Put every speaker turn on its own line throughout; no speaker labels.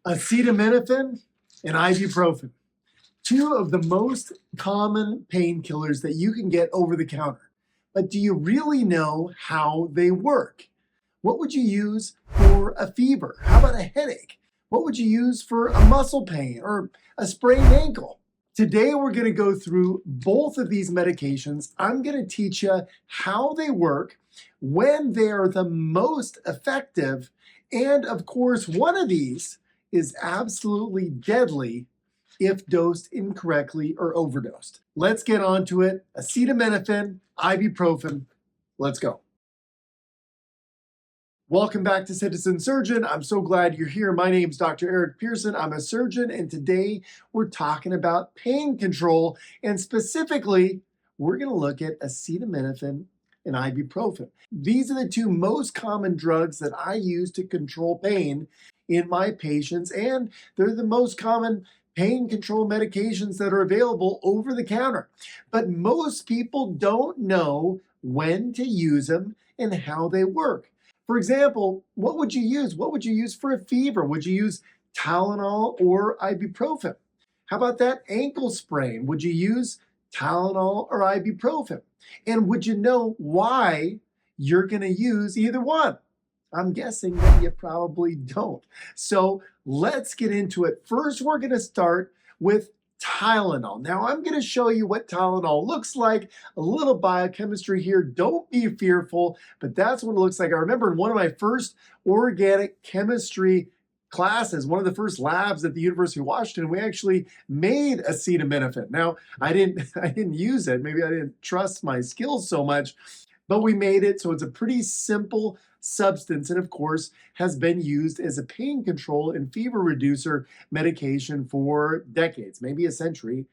Acetaminophen and ibuprofen, two of the most common painkillers that you can get over the counter. But do you really know how they work? What would you use for a fever? How about a headache? What would you use for a muscle pain or a sprained ankle? Today, we're going to go through both of these medications. I'm going to teach you how they work, when they are the most effective, and of course, one of these is absolutely deadly if dosed incorrectly or overdosed. Let's get on to it. Acetaminophen, ibuprofen. Let's go. Welcome back to Citizen Surgeon. I'm so glad you're here. My name is Dr. Eric Pearson. I'm a surgeon, and today we're talking about pain control, and specifically, we're going to look at acetaminophen and ibuprofen. These are the two most common drugs that I use to control pain in my patients, and they're the most common pain control medications that are available over the counter. But most people don't know when to use them and how they work. For example, what would you use? What would you use for a fever? Would you use Tylenol or ibuprofen? How about that ankle sprain? Would you use Tylenol or ibuprofen? And would you know why you're going to use either one? I'm guessing that you probably don't. So let's get into it. First, we're going to start with Tylenol. Now, I'm going to show you what Tylenol looks like, a little biochemistry here. Don't be fearful, but that's what it looks like. I remember in one of my first organic chemistry classes, one of the first labs at the University of Washington, we actually made acetaminophen. Now, I didn't use it. Maybe I didn't trust my skills so much, but we made it. So it's a pretty simple substance, and of course has been used as a pain control and fever reducer medication for decades, maybe a century,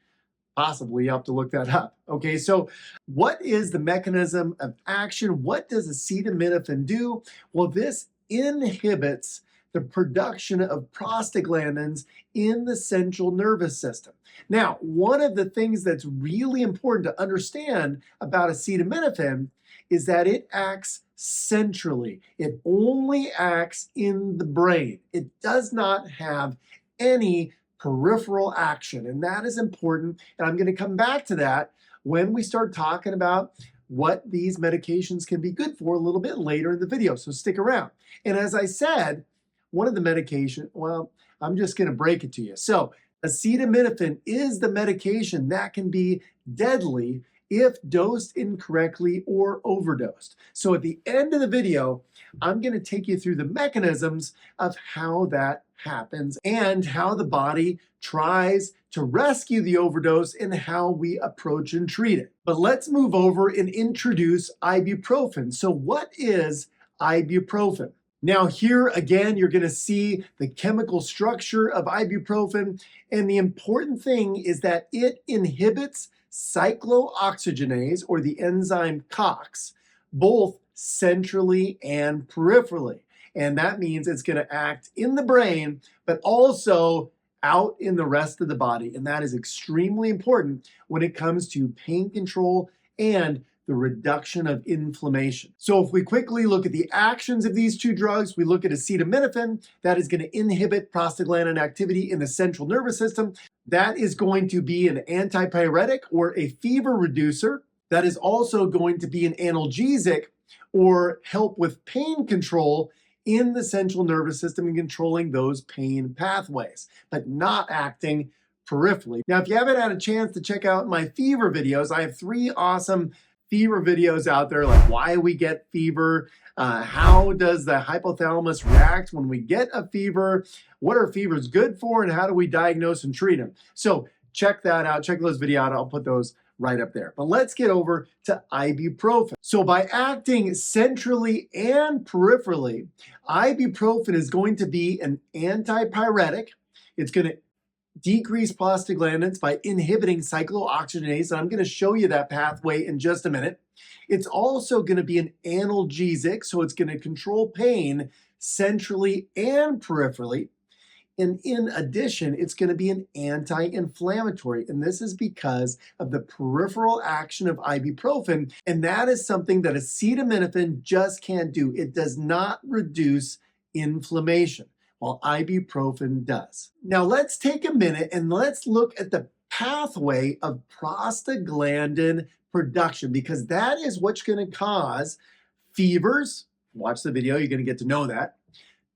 possibly. You have to look that up. Okay, so what is the mechanism of action? What does acetaminophen do? Well, this inhibits the production of prostaglandins in the central nervous system. Now, one of the things that's really important to understand about acetaminophen is that it acts centrally. It only acts in the brain. It does not have any peripheral action, and that is important. And I'm going to come back to that when we start talking about what these medications can be good for a little bit later in the video, so stick around. And as I said, one of the medication, well, I'm just going to break it to you. So acetaminophen is the medication that can be deadly if dosed incorrectly or overdosed. So at the end of the video, I'm going to take you through the mechanisms of how that happens and how the body tries to rescue the overdose and how we approach and treat it. But let's move over and introduce ibuprofen. So what is ibuprofen? Now here again, you're going to see the chemical structure of ibuprofen, and the important thing is that it inhibits cyclooxygenase, or the enzyme COX, both centrally and peripherally. And that means it's going to act in the brain, but also out in the rest of the body. And that is extremely important when it comes to pain control and the reduction of inflammation. So if we quickly look at the actions of these two drugs, we look at acetaminophen, that is going to inhibit prostaglandin activity in the central nervous system. That is going to be an antipyretic or a fever reducer. That is also going to be an analgesic or help with pain control in the central nervous system and controlling those pain pathways, but not acting peripherally. Now, if you haven't had a chance to check out my fever videos, I have 3 awesome fever videos out there, like why we get fever, how does the hypothalamus react when we get a fever, what are fevers good for, and how do we diagnose and treat them. So check that out, check those videos out. I'll put those right up there. But let's get over to ibuprofen. So by acting centrally and peripherally, ibuprofen is going to be an antipyretic. It's going to decrease prostaglandins by inhibiting cyclooxygenase, and I'm going to show you that pathway in just a minute. It's also going to be an analgesic, so it's going to control pain centrally and peripherally. And in addition, it's going to be an anti-inflammatory, and this is because of the peripheral action of ibuprofen, and that is something that acetaminophen just can't do. It does not reduce inflammation. while ibuprofen does. Now let's take a minute and let's look at the pathway of prostaglandin production, because that is what's going to cause fevers. Watch the video, you're going to get to know that.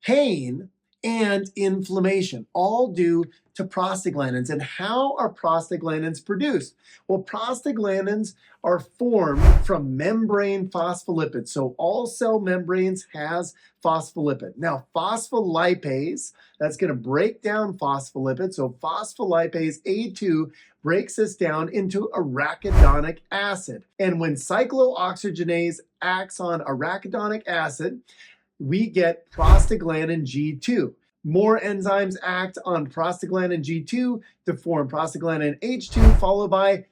Pain and inflammation, all due to prostaglandins. And how are prostaglandins produced? Well, prostaglandins are formed from membrane phospholipids. So all cell membranes has phospholipid. Now, phospholipase, that's going to break down phospholipids. So phospholipase A2 breaks this down into arachidonic acid. And when cyclooxygenase acts on arachidonic acid, we get prostaglandin G2. More enzymes act on prostaglandin G2 to form prostaglandin H2, followed by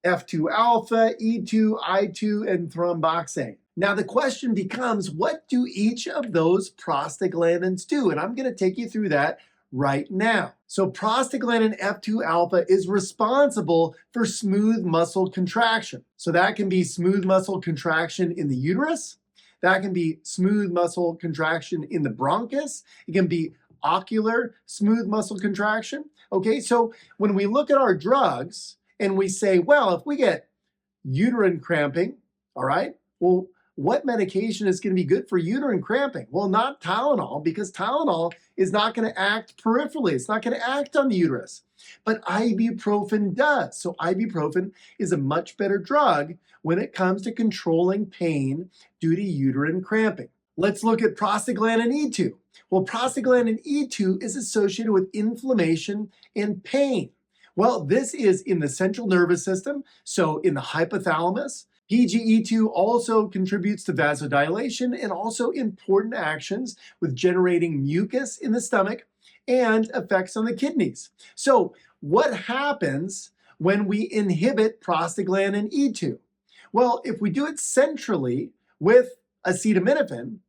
F2 alpha, E2, I2, and thromboxane. Now the question becomes, what do each of those prostaglandins do? And I'm going to take you through that right now. So prostaglandin F2 alpha is responsible for smooth muscle contraction. So that can be smooth muscle contraction in the uterus. That can be smooth muscle contraction in the bronchus. It can be ocular smooth muscle contraction. Okay, so when we look at our drugs and we say, well, if we get uterine cramping, all right, well, what medication is going to be good for uterine cramping? Well, not Tylenol, because Tylenol is not going to act peripherally. It's not going to act on the uterus. But ibuprofen does. So ibuprofen is a much better drug when it comes to controlling pain due to uterine cramping. Let's look at prostaglandin E2. Well, prostaglandin E2 is associated with inflammation and pain. Well, this is in the central nervous system, so in the hypothalamus. PGE2 also contributes to vasodilation and also important actions with generating mucus in the stomach and effects on the kidneys. So what happens when we inhibit prostaglandin E2? Well, if we do it centrally with acetaminophen,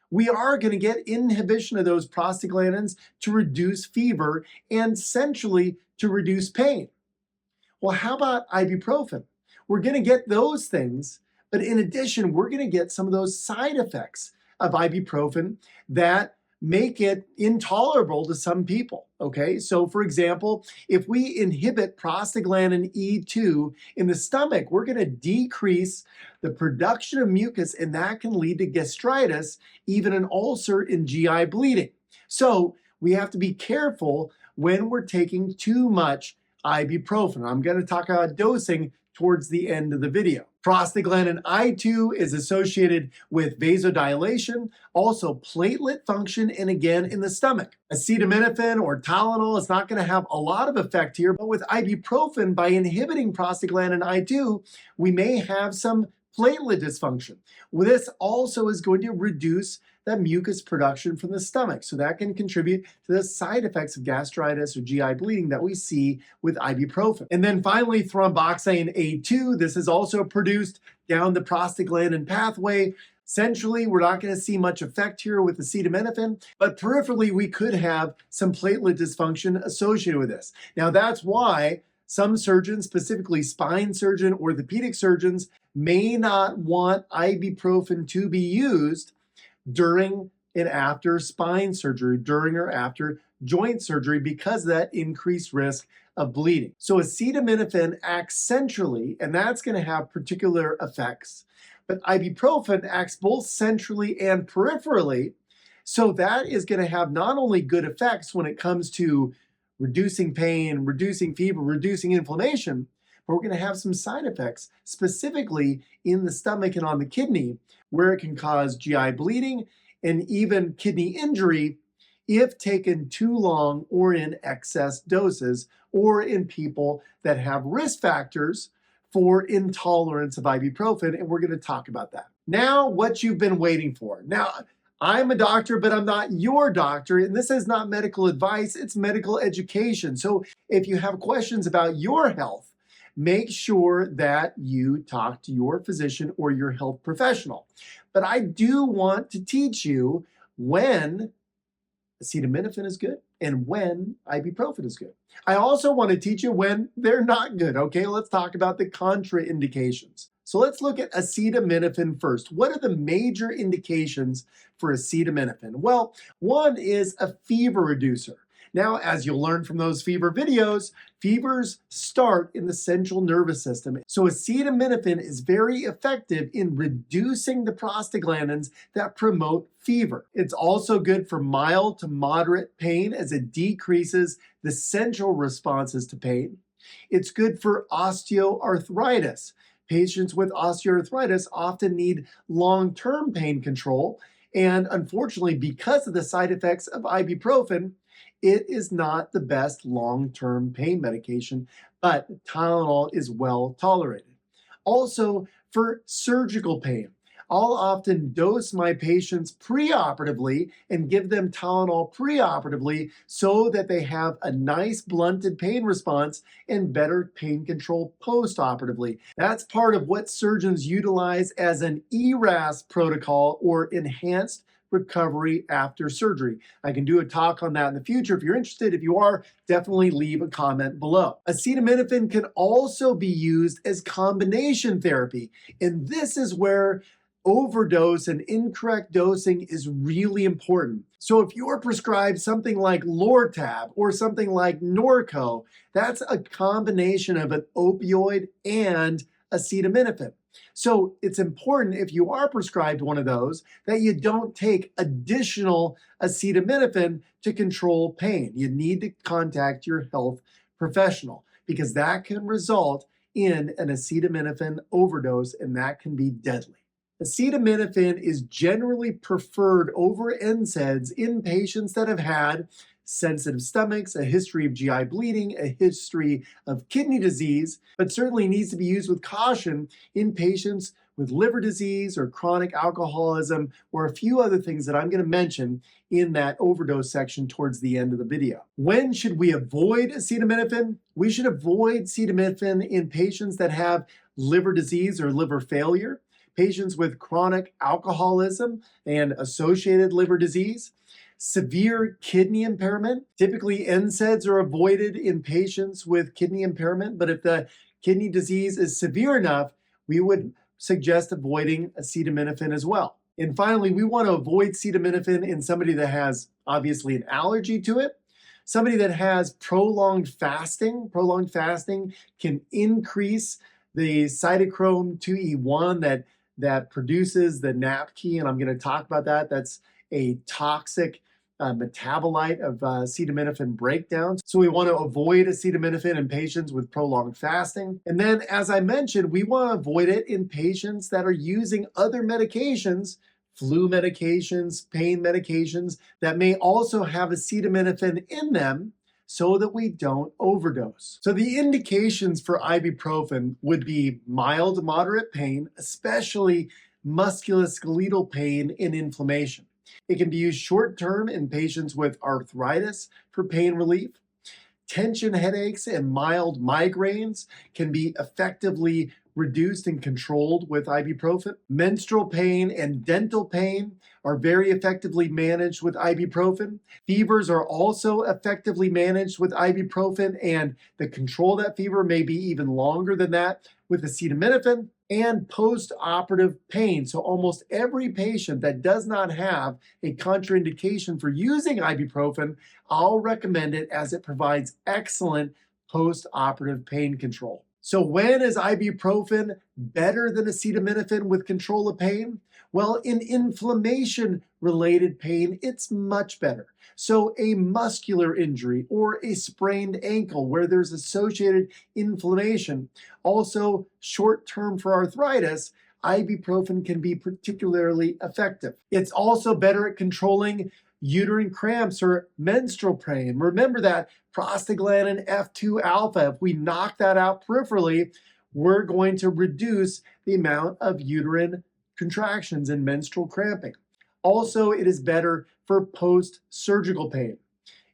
we are going to get inhibition of those prostaglandins to reduce fever and centrally to reduce pain. Well, how about ibuprofen? We're going to get those things, but in addition, we're going to get some of those side effects of ibuprofen that make it intolerable to some people, okay? So for example, if we inhibit prostaglandin E2 in the stomach, we're going to decrease the production of mucus, and that can lead to gastritis, even an ulcer and GI bleeding. So we have to be careful when we're taking too much ibuprofen. I'm going to talk about dosing towards the end of the video. Prostaglandin I2 is associated with vasodilation, also platelet function, and again in the stomach. Acetaminophen or Tylenol is not going to have a lot of effect here, but with ibuprofen, by inhibiting prostaglandin I2, we may have some platelet dysfunction. Well, this also is going to reduce that mucus production from the stomach. So that can contribute to the side effects of gastritis or GI bleeding that we see with ibuprofen. And then finally, thromboxane A2. This is also produced down the prostaglandin pathway. Centrally, we're not going to see much effect here with acetaminophen, but peripherally, we could have some platelet dysfunction associated with this. Now, that's why some surgeons, specifically spine surgeon, orthopedic surgeons, may not want ibuprofen to be used during and after spine surgery, during or after joint surgery, because of that increased risk of bleeding. So acetaminophen acts centrally, and that's going to have particular effects. But ibuprofen acts both centrally and peripherally, so that is going to have not only good effects when it comes to reducing pain, reducing fever, reducing inflammation, but we're going to have some side effects, specifically in the stomach and on the kidney, where it can cause GI bleeding and even kidney injury if taken too long or in excess doses, or in people that have risk factors for intolerance of ibuprofen, and we're going to talk about that. Now, what you've been waiting for. Now, I'm a doctor, but I'm not your doctor, and this is not medical advice, it's medical education. So if you have questions about your health, make sure that you talk to your physician or your health professional. But I do want to teach you when acetaminophen is good and when ibuprofen is good. I also want to teach you when they're not good. Okay, let's talk about the contraindications. So let's look at acetaminophen first. What are the major indications for acetaminophen? Well, one is a fever reducer. Now, as you'll learn from those fever videos, fevers start in the central nervous system. So acetaminophen is very effective in reducing the prostaglandins that promote fever. It's also good for mild to moderate pain as it decreases the central responses to pain. It's good for osteoarthritis. Patients with osteoarthritis often need long-term pain control, and unfortunately, because of the side effects of ibuprofen, it is not the best long-term pain medication, but Tylenol is well tolerated. Also, for surgical pain, I'll often dose my patients preoperatively and give them Tylenol preoperatively so that they have a nice blunted pain response and better pain control postoperatively. That's part of what surgeons utilize as an ERAS protocol, or enhanced recovery after surgery. I can do a talk on that in the future. If you're interested, if you are, definitely leave a comment below. Acetaminophen can also be used as combination therapy, and this is where overdose and incorrect dosing is really important. So if you're prescribed something like Lortab or something like Norco, that's a combination of an opioid and acetaminophen. So it's important, if you are prescribed one of those, that you don't take additional acetaminophen to control pain. You need to contact your health professional, because that can result in an acetaminophen overdose, and that can be deadly. Acetaminophen is generally preferred over NSAIDs in patients that have had sensitive stomachs, a history of GI bleeding, a history of kidney disease, but certainly needs to be used with caution in patients with liver disease or chronic alcoholism, or a few other things that I'm going to mention in that overdose section towards the end of the video. When should we avoid acetaminophen? We should avoid acetaminophen in patients that have liver disease or liver failure, patients with chronic alcoholism and associated liver disease, severe kidney impairment. Typically, NSAIDs are avoided in patients with kidney impairment, but if the kidney disease is severe enough, we would suggest avoiding acetaminophen as well. And finally, we want to avoid acetaminophen in somebody that has obviously an allergy to it, somebody that has prolonged fasting. Prolonged fasting can increase the cytochrome 2E1 that produces the NAPK, and I'm going to talk about that. That's a toxic metabolite of acetaminophen breakdown. So we want to avoid acetaminophen in patients with prolonged fasting. And then, as I mentioned, we want to avoid it in patients that are using other medications, flu medications, pain medications, that may also have acetaminophen in them, so that we don't overdose. So the indications for ibuprofen would be mild to moderate pain, especially musculoskeletal pain and inflammation. It can be used short-term in patients with arthritis for pain relief. Tension headaches and mild migraines can be effectively reduced and controlled with ibuprofen. Menstrual pain and dental pain are very effectively managed with ibuprofen. Fevers are also effectively managed with ibuprofen, and the control of that fever may be even longer than that with acetaminophen. And post-operative pain. So almost every patient that does not have a contraindication for using ibuprofen, I'll recommend it, as it provides excellent post-operative pain control. So when is ibuprofen better than acetaminophen with control of pain? Well, in inflammation-related pain, it's much better. So a muscular injury or a sprained ankle where there's associated inflammation. Also, short-term for arthritis, ibuprofen can be particularly effective. It's also better at controlling uterine cramps or menstrual pain. Remember that prostaglandin F2 alpha, if we knock that out peripherally, we're going to reduce the amount of uterine contractions and menstrual cramping. Also, it is better for post-surgical pain.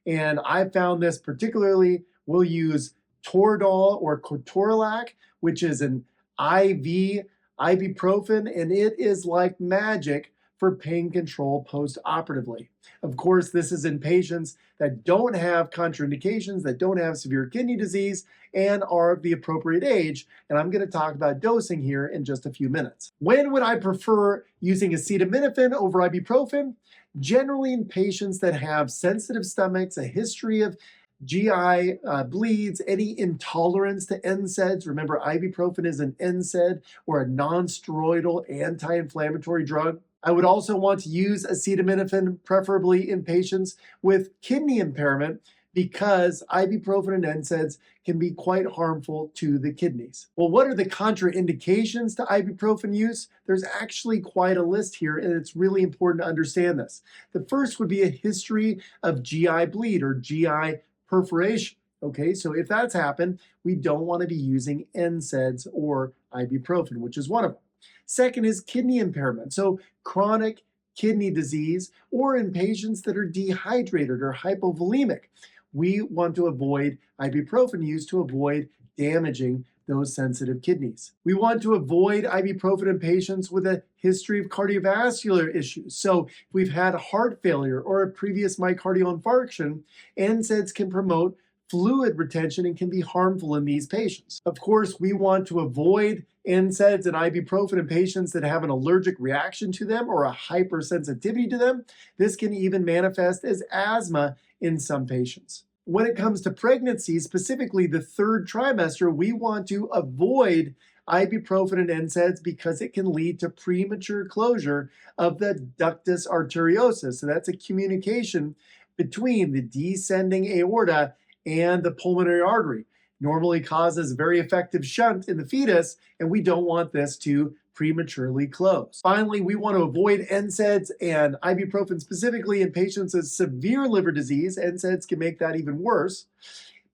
And I found this particularly, we'll use Toradol or Ketorolac, which is an IV ibuprofen, and it is like magic for pain control post-operatively. Of course, this is in patients that don't have contraindications, that don't have severe kidney disease, and are of the appropriate age. And I'm going to talk about dosing here in just a few minutes. When would I prefer using acetaminophen over ibuprofen? Generally in patients that have sensitive stomachs, a history of GI bleeds, any intolerance to NSAIDs. Remember, ibuprofen is an NSAID or a non-steroidal anti-inflammatory drug. I would also want to use acetaminophen, preferably in patients with kidney impairment, because ibuprofen and NSAIDs can be quite harmful to the kidneys. Well, what are the contraindications to ibuprofen use? There's actually quite a list here, and it's really important to understand this. The first would be a history of GI bleed or GI perforation. Okay, so if that's happened, we don't want to be using NSAIDs or ibuprofen, which is one of them. Second is kidney impairment, so chronic kidney disease, or in patients that are dehydrated or hypovolemic. We want to avoid ibuprofen use to avoid damaging those sensitive kidneys. We want to avoid ibuprofen in patients with a history of cardiovascular issues. So if we've had heart failure or a previous myocardial infarction, NSAIDs can promote fluid retention and can be harmful in these patients. Of course, we want to avoid NSAIDs and ibuprofen in patients that have an allergic reaction to them or a hypersensitivity to them. This can even manifest as asthma in some patients. When it comes to pregnancy, specifically the third trimester, we want to avoid ibuprofen and NSAIDs because it can lead to premature closure of the ductus arteriosus. So that's a communication between the descending aorta and the pulmonary artery. Normally causes very effective shunt in the fetus, and we don't want this to prematurely close. Finally, we want to avoid NSAIDs and ibuprofen specifically in patients with severe liver disease. NSAIDs can make that even worse.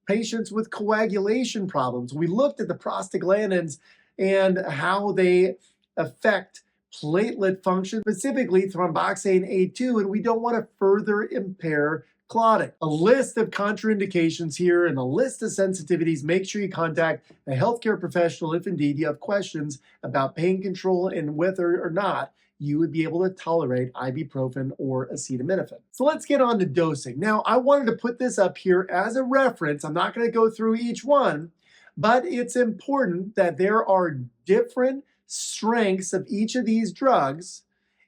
Patients with coagulation problems. We looked at the prostaglandins and how they affect platelet function, specifically thromboxane A2, and we don't want to further impair clotting. A list of contraindications here and a list of sensitivities. Make sure you contact a healthcare professional if indeed you have questions about pain control and whether or not you would be able to tolerate ibuprofen or acetaminophen. So let's get on to dosing. Now, I wanted to put this up here as a reference. I'm not going to go through each one, but it's important that there are different strengths of each of these drugs,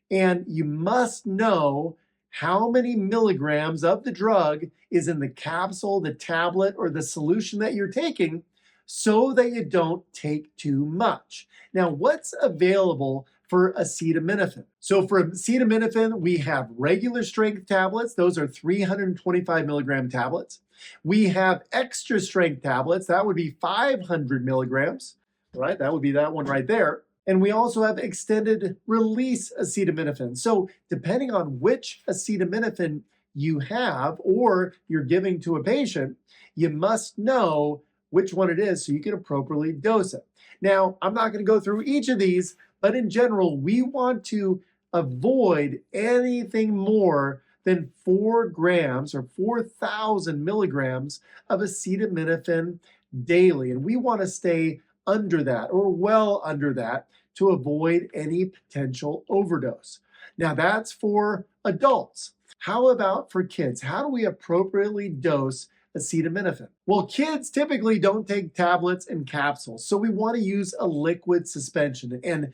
and you must know how many milligrams of the drug is in the capsule, the tablet, or the solution that you're taking so that you don't take too much. Now, what's available for acetaminophen? So for acetaminophen, we have regular strength tablets. Those are 325 milligram tablets. We have extra strength tablets. That would be 500 milligrams, right? That would be that one right there. And we also have extended release acetaminophen. So depending on which acetaminophen you have or you're giving to a patient, you must know which one it is so you can appropriately dose it. Now, I'm not going to go through each of these, but in general, we want to avoid anything more than 4 grams or 4,000 milligrams of acetaminophen daily. And we want to stay under that or well under that to avoid any potential overdose. Now that's for adults. How about for kids? How do we appropriately dose acetaminophen? Well, kids typically don't take tablets and capsules, so we want to use a liquid suspension. And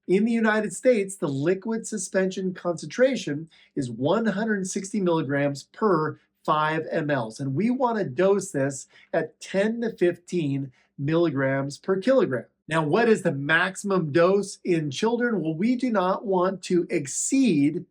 in the United States, the liquid suspension concentration is 160 milligrams per 5 mLs. And we want to dose this at 10 to 15 milligrams per kilogram. Now, what is the maximum dose in children? Well, we do not want to exceed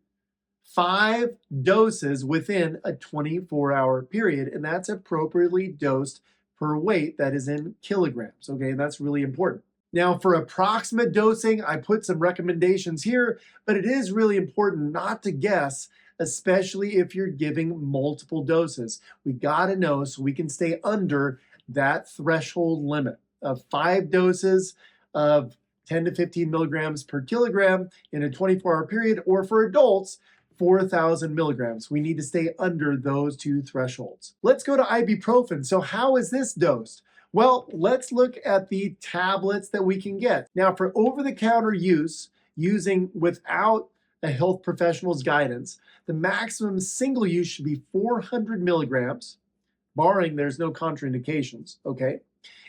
5 doses within a 24-hour period, and that's appropriately dosed per weight that is in kilograms, okay? And that's really important. Now, for approximate dosing, I put some recommendations here, but it is really important not to guess, especially if you're giving multiple doses. We gotta know so we can stay under that threshold limit of 5 doses of 10 to 15 milligrams per kilogram in a 24-hour period, or for adults, 4,000 milligrams. We need to stay under those 2 thresholds. Let's go to ibuprofen. So how is this dosed? Well, let's look at the tablets that we can get. Now, for over-the-counter use, using without a health professional's guidance, the maximum single use should be 400 milligrams, barring there's no contraindications, okay?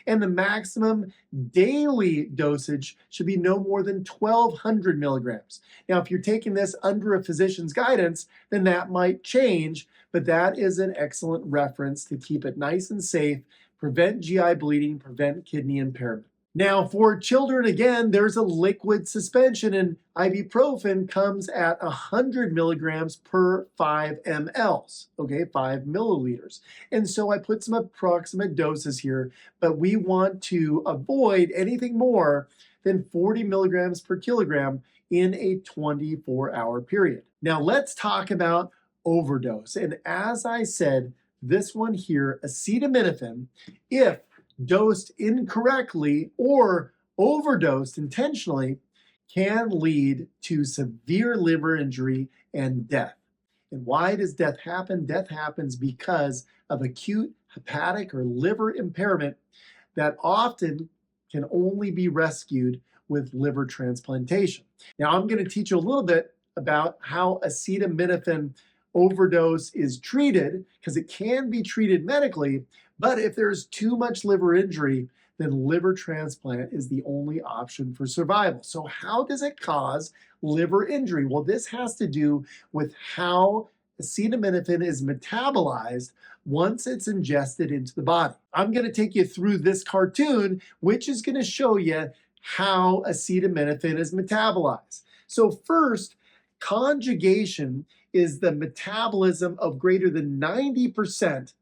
And the maximum daily dosage should be no more than 1,200 milligrams. Now, if you're taking this under a physician's guidance, then that might change, but that is an excellent reference to keep it nice and safe, prevent GI bleeding, prevent kidney impairment. Now, for children, again, there's a liquid suspension, and ibuprofen comes at 100 milligrams per 5 mLs, okay, 5 milliliters. And so I put some approximate doses here, but we want to avoid anything more than 40 milligrams per kilogram in a 24-hour period. Now, let's talk about overdose. And as I said, this one here, acetaminophen, if dosed incorrectly or overdosed intentionally, can lead to severe liver injury and death. And why does death happen? Death happens because of acute hepatic or liver impairment that often can only be rescued with liver transplantation. Now, I'm going to teach you a little bit about how acetaminophen overdose is treated, because it can be treated medically, but if there's too much liver injury, then liver transplant is the only option for survival. So how does it cause liver injury? Well, this has to do with how acetaminophen is metabolized once it's ingested into the body. I'm going to take you through this cartoon, which is going to show you how acetaminophen is metabolized. So first, conjugation is the metabolism of greater than 90%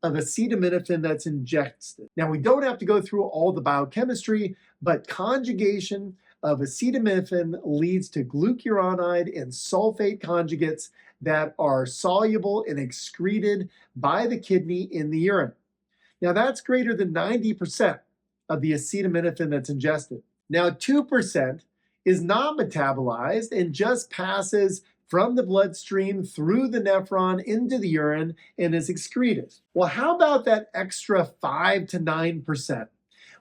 of acetaminophen that's ingested. Now, we don't have to go through all the biochemistry, but conjugation of acetaminophen leads to glucuronide and sulfate conjugates that are soluble and excreted by the kidney in the urine. Now, that's greater than 90% of the acetaminophen that's ingested. Now, 2% is not metabolized and just passes from the bloodstream through the nephron into the urine and is excreted. Well, how about that extra 5 to 9%?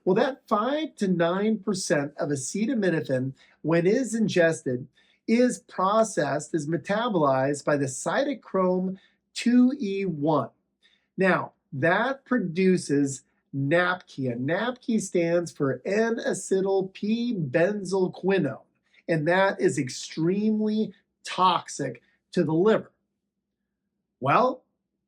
Well, that 5 to 9% of acetaminophen, when it is ingested, is processed, is metabolized by the cytochrome 2E1. Now, that produces NAPQI. And NAPQI stands for N-acetyl P-benzylquinone, and that is extremely toxic to the liver. Well,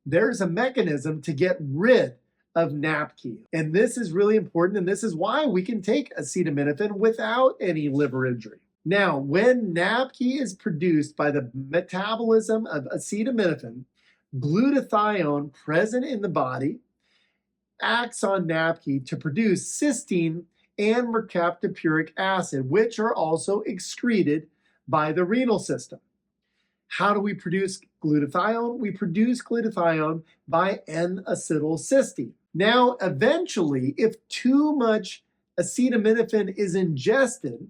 there's a mechanism to get rid of NAPQI, and this is really important, and this is why we can take acetaminophen without any liver injury. Now, when NAPQI is produced by the metabolism of acetaminophen, glutathione present in the body acts on NAPQI to produce cysteine and mercaptopuric acid, which are also excreted by the renal system. How do we produce glutathione? We produce glutathione by N-acetylcysteine. Now, eventually, if too much acetaminophen is ingested,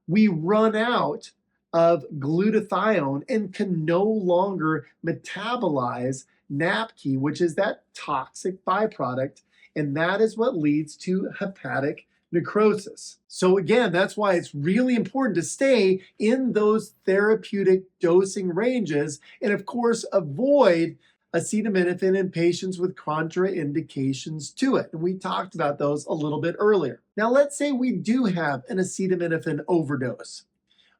we run out of glutathione and can no longer metabolize NAPQI, which is that toxic byproduct, and that is what leads to hepatic necrosis. So again, that's why it's really important to stay in those therapeutic dosing ranges, and of course, avoid acetaminophen in patients with contraindications to it. And we talked about those a little bit earlier. Now, let's say we do have an acetaminophen overdose.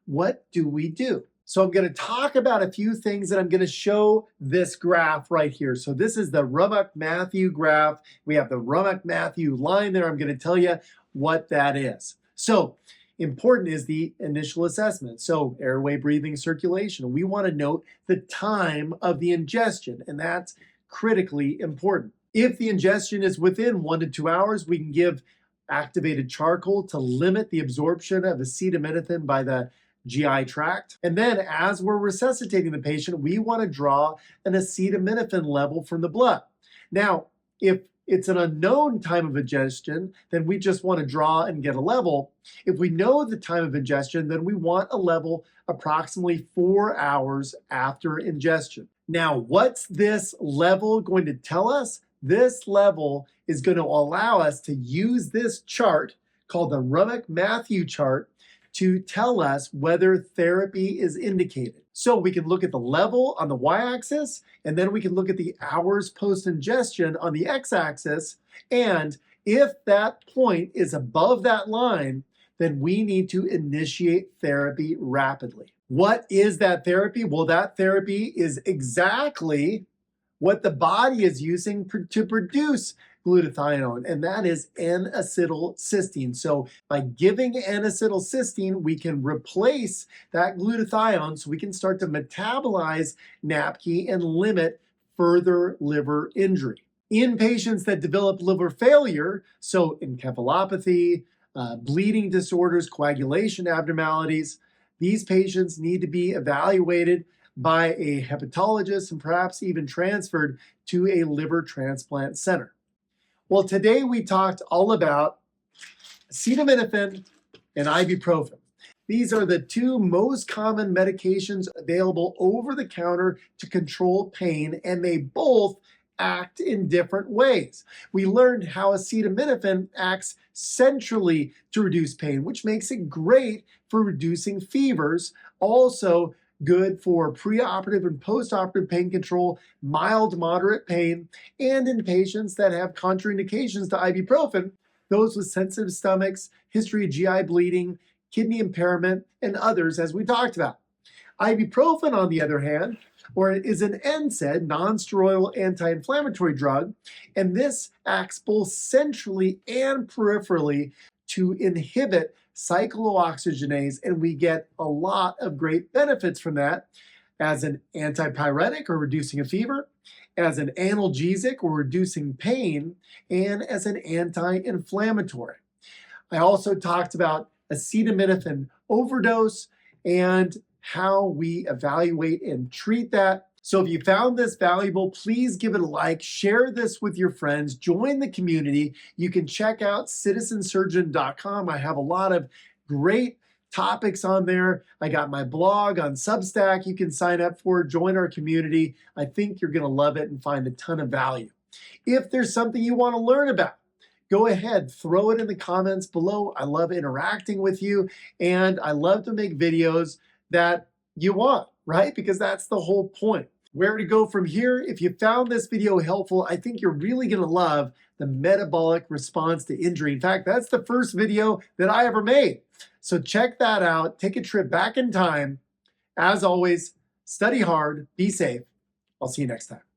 What do we do? So I'm going to talk about a few things, and I'm going to show this graph right here. So this is the Rummock-Matthew graph. We have the Rummock-Matthew line there. I'm going to tell you what that is. So important is the initial assessment. So airway, breathing, circulation. We want to note the time of the ingestion, and that's critically important. If the ingestion is within 1 to 2 hours, we can give activated charcoal to limit the absorption of acetaminophen by the GI tract. And then as we're resuscitating the patient, we want to draw an acetaminophen level from the blood. Now, if it's an unknown time of ingestion, then we just want to draw and get a level. If we know the time of ingestion, then we want a level approximately 4 hours after ingestion. Now, what's this level going to tell us? This level is going to allow us to use this chart called the Rummock-Matthew chart to tell us whether therapy is indicated. So we can look at the level on the y-axis, and then we can look at the hours post-ingestion on the x-axis, and if that point is above that line, then we need to initiate therapy rapidly. What is that therapy? Well, that therapy is exactly what the body is using to produce glutathione, and that is N-acetylcysteine. So by giving N-acetylcysteine, we can replace that glutathione so we can start to metabolize NAPQI and limit further liver injury. In patients that develop liver failure, so encephalopathy, bleeding disorders, coagulation abnormalities, these patients need to be evaluated by a hepatologist and perhaps even transferred to a liver transplant center. Well, today we talked all about acetaminophen and ibuprofen. These are the two most common medications available over the counter to control pain, and they both act in different ways. We learned how acetaminophen acts centrally to reduce pain, which makes it great for reducing fevers, also good for preoperative and postoperative pain control, mild to moderate pain, and in patients that have contraindications to ibuprofen, those with sensitive stomachs, history of GI bleeding, kidney impairment, and others, as we talked about. Ibuprofen, on the other hand, is an NSAID, non-steroidal anti-inflammatory drug, and this acts both centrally and peripherally to inhibit cyclooxygenase, and we get a lot of great benefits from that as an antipyretic or reducing a fever, as an analgesic or reducing pain, and as an anti-inflammatory. I also talked about acetaminophen overdose and how we evaluate and treat that. So if you found this valuable, please give it a like, share this with your friends, join the community. You can check out citizensurgeon.com. I have a lot of great topics on there. I got my blog on Substack you can sign up for, join our community. I think you're gonna love it and find a ton of value. If there's something you wanna learn about, go ahead, throw it in the comments below. I love interacting with you, and I love to make videos that you want, right? Because that's the whole point. Where to go from here? If you found this video helpful, I think you're really gonna love the metabolic response to injury. In fact, that's the first video that I ever made. So check that out, take a trip back in time. As always, study hard, be safe. I'll see you next time.